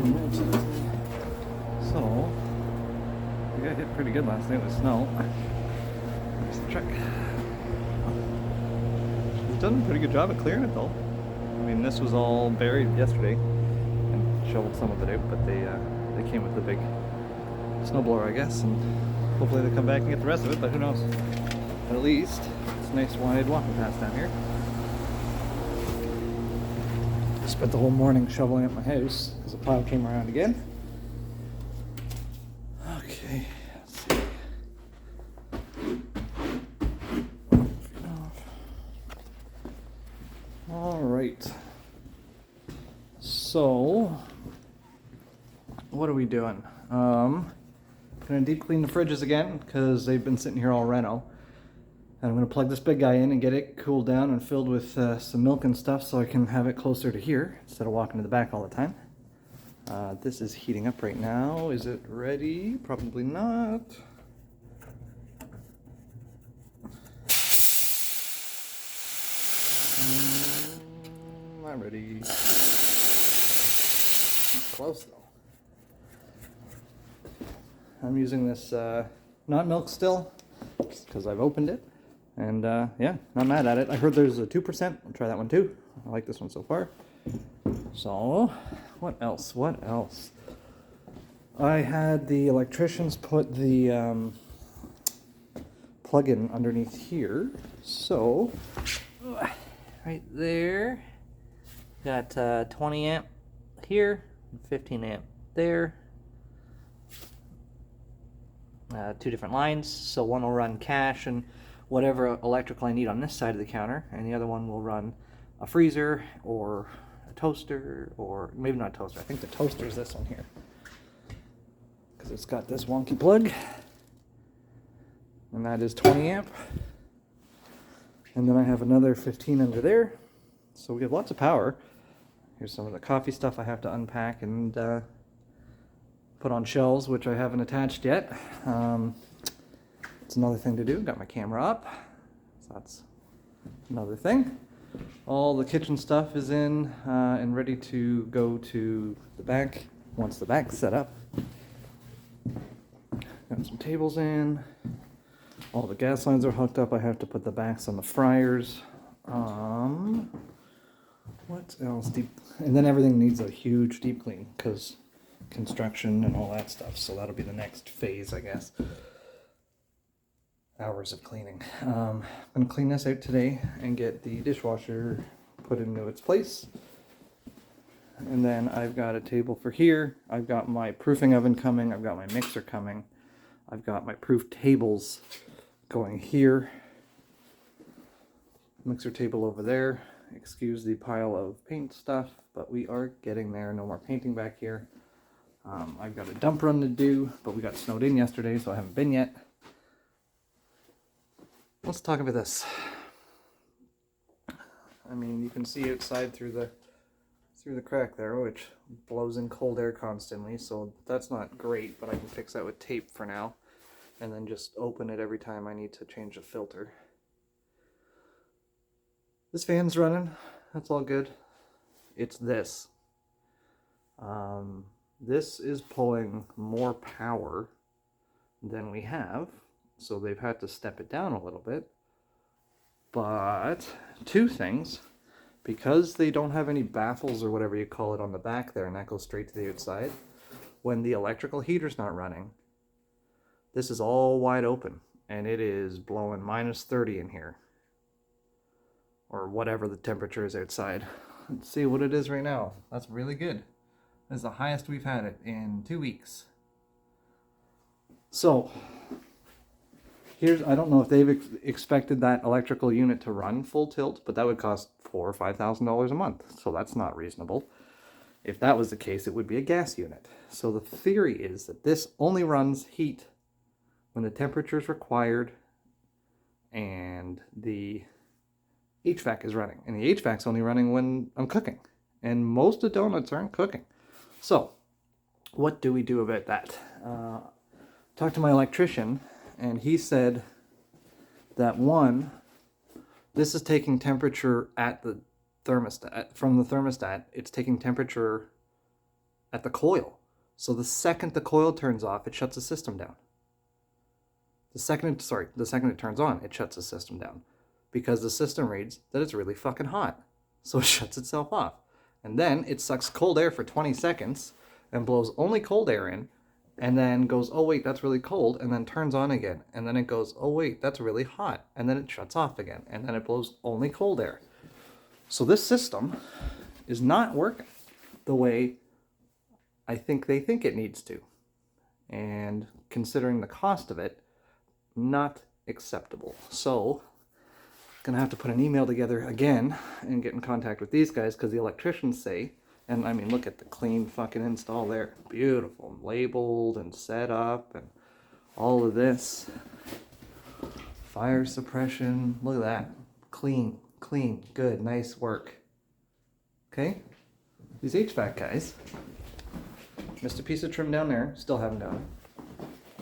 So, we got hit pretty good last night with snow. Here's the truck. He's done a pretty good job at clearing it though. I mean, this was all buried yesterday and shoveled some of it out, but they came with the big snowblower, I guess, and hopefully they come back and get the rest of it, but who knows. But at least it's a nice wide walking path down here. I spent the whole morning shoveling up my house because the pile came around again. Okay, let's see. All right. So, what are we doing? Gonna deep clean the fridges again because they've been sitting here all reno. And I'm gonna plug this big guy in and get it cooled down and filled with some milk and stuff so I can have it closer to here instead of walking to the back all the time. This is heating up right now. Is it ready? Probably not. I'm ready. Close though. I'm using this not milk still because I've opened it. And yeah, not mad at it. I heard there's a 2%. I'll try that one too. I like this one so far. So, what else? What else? I had the electricians put the plug-in underneath here. So, right there, got 20 amp here, 15 amp there. Two different lines. So one will run cache and whatever electrical I need on this side of the counter, and the other one will run a freezer or a toaster, or maybe not a toaster. I think the toaster is this one here because it's got this wonky plug, and that is 20 amp. And then I have another 15 under there, so we have lots of power. Here's some of the coffee stuff I have to unpack and put on shelves, which I haven't attached yet. It's another thing to do. Got my camera up, so that's another thing. All the kitchen stuff is in and ready to go to the back once the back's set up. Got some tables in. All the gas lines are hooked up. I have to put the backs on the fryers. What else? And then everything needs a huge deep clean because construction and all that stuff. So that'll be the next phase, I guess. Hours of cleaning. I'm going to clean this out today and get the dishwasher put into its place. And then I've got a table for here. I've got my proofing oven coming. I've got my mixer coming. I've got my proof tables going here. Mixer table over there. Excuse the pile of paint stuff, but we are getting there. No more painting back here. I've got a dump run to do, but we got snowed in yesterday, so I haven't been yet. Let's talk about this. I mean, you can see outside through the crack there, which blows in cold air constantly, so that's not great, but I can fix that with tape for now, and then just open it every time I need to change the filter. This fan's running. That's all good. It's this. This is pulling more power than we have, so they've had to step it down a little bit. But two things, because they don't have any baffles or whatever you call it on the back there, and that goes straight to the outside, when the electrical heater's not running, this is all wide open, and it is blowing minus 30 in here, or whatever the temperature is outside. Let's see what it is right now. That's really good. That's the highest we've had it in 2 weeks. So, I don't know if they've expected that electrical unit to run full tilt, but that would cost $4,000 or $5,000 a month. So that's not reasonable. If that was the case, it would be a gas unit. So the theory is that this only runs heat when the temperature is required and the HVAC is running. And the HVAC's only running when I'm cooking. And most of the donuts aren't cooking. So, what do we do about that? Talked to my electrician, and he said that one, this is taking temperature at the thermostat. From the thermostat, it's taking temperature at the coil. So the second the coil turns off, it shuts the system down. The second it turns on, it shuts the system down because the system reads that it's really fucking hot. So it shuts itself off. And then it sucks cold air for 20 seconds and blows only cold air in, and then goes, oh wait, that's really cold, and then turns on again. And then it goes, oh wait, that's really hot. And then it shuts off again. And then it blows only cold air. So this system is not working the way I think they think it needs to. And considering the cost of it, not acceptable. So, gonna have to put an email together again and get in contact with these guys, because the electricians say, and I mean, look at the clean fucking install there. Beautiful, labeled and set up and all of this. Fire suppression, look at that. Clean, good, nice work. Okay? These HVAC guys, missed a piece of trim down there, still haven't done it.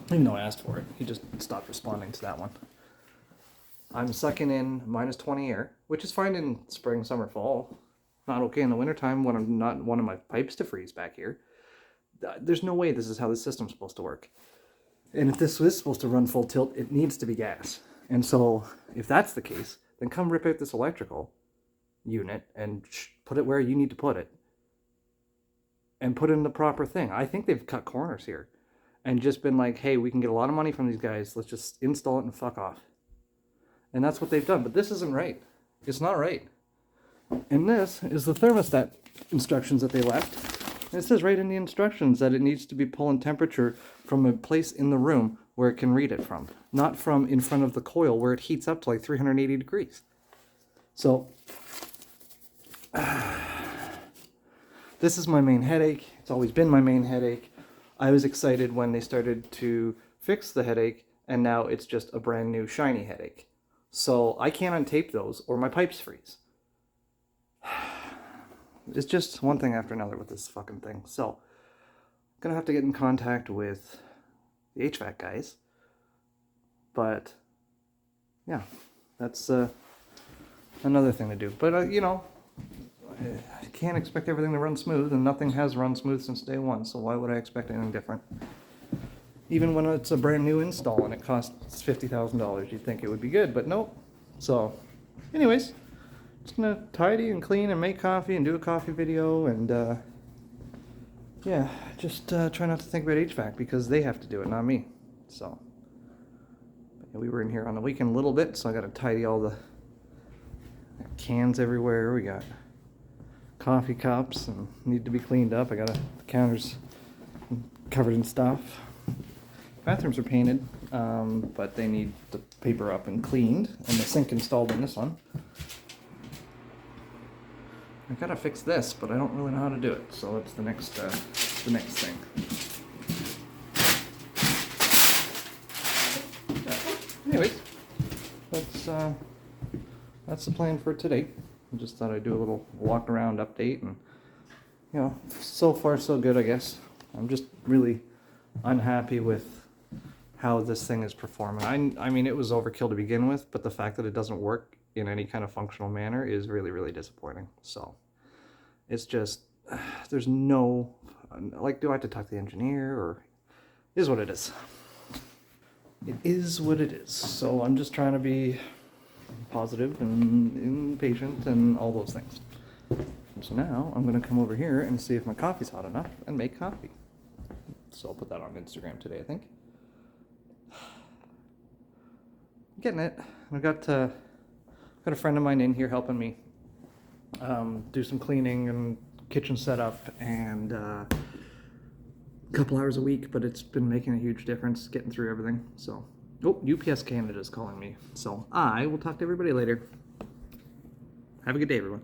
Even though I asked for it, he just stopped responding to that one. I'm sucking in minus 20 air, which is fine in spring, summer, fall. Not okay in the wintertime when I'm not wanting my pipes to freeze back here. There's no way this is how this system's supposed to work. And if this is supposed to run full tilt, it needs to be gas. And so if that's the case, then come rip out this electrical unit and put it where you need to put it. And put in the proper thing. I think they've cut corners here. And just been like, hey, we can get a lot of money from these guys. Let's just install it and fuck off. And that's what they've done. But this isn't right. It's not right. And this is the thermostat instructions that they left. And it says right in the instructions that it needs to be pulling temperature from a place in the room where it can read it from. Not from in front of the coil where it heats up to like 380 degrees. So, this is my main headache. It's always been my main headache. I was excited when they started to fix the headache, and now it's just a brand new shiny headache. So I can't untape those or my pipes freeze. It's just one thing after another with this fucking thing. So I'm gonna have to get in contact with the HVAC guys. But yeah, that's another thing to do. But you know, I can't expect everything to run smooth, and nothing has run smooth since day one, so why would I expect anything different? Even when it's a brand new install and it costs $50,000, you'd think it would be good, but nope. So, anyways, just gonna tidy and clean and make coffee and do a coffee video, and yeah, just try not to think about HVAC because they have to do it, not me. So, yeah, we were in here on the weekend a little bit, so I gotta tidy all the cans everywhere. We got coffee cups and need to be cleaned up. I got the counters covered in stuff. Bathrooms are painted, but they need the paper up and cleaned, and the sink installed in this one. I gotta fix this, but I don't really know how to do it, so that's the next thing. Anyways, that's the plan for today. I just thought I'd do a little walk around update, and you know, so far so good, I guess. I'm just really unhappy with how this thing is performing. I mean, it was overkill to begin with, but the fact that it doesn't work in any kind of functional manner is really, really disappointing. So it's just, there's no, like, do I have to talk to the engineer, or it is what it is. It is what it is. So I'm just trying to be positive and patient and all those things. And so now I'm going to come over here and see if my coffee's hot enough and make coffee. So I'll put that on Instagram today, I think. Getting it. I've got a friend of mine in here helping me do some cleaning and kitchen setup, and a couple hours a week, but it's been making a huge difference getting through everything. So, oh, UPS Canada is calling me. So I will talk to everybody later. Have a good day, everyone.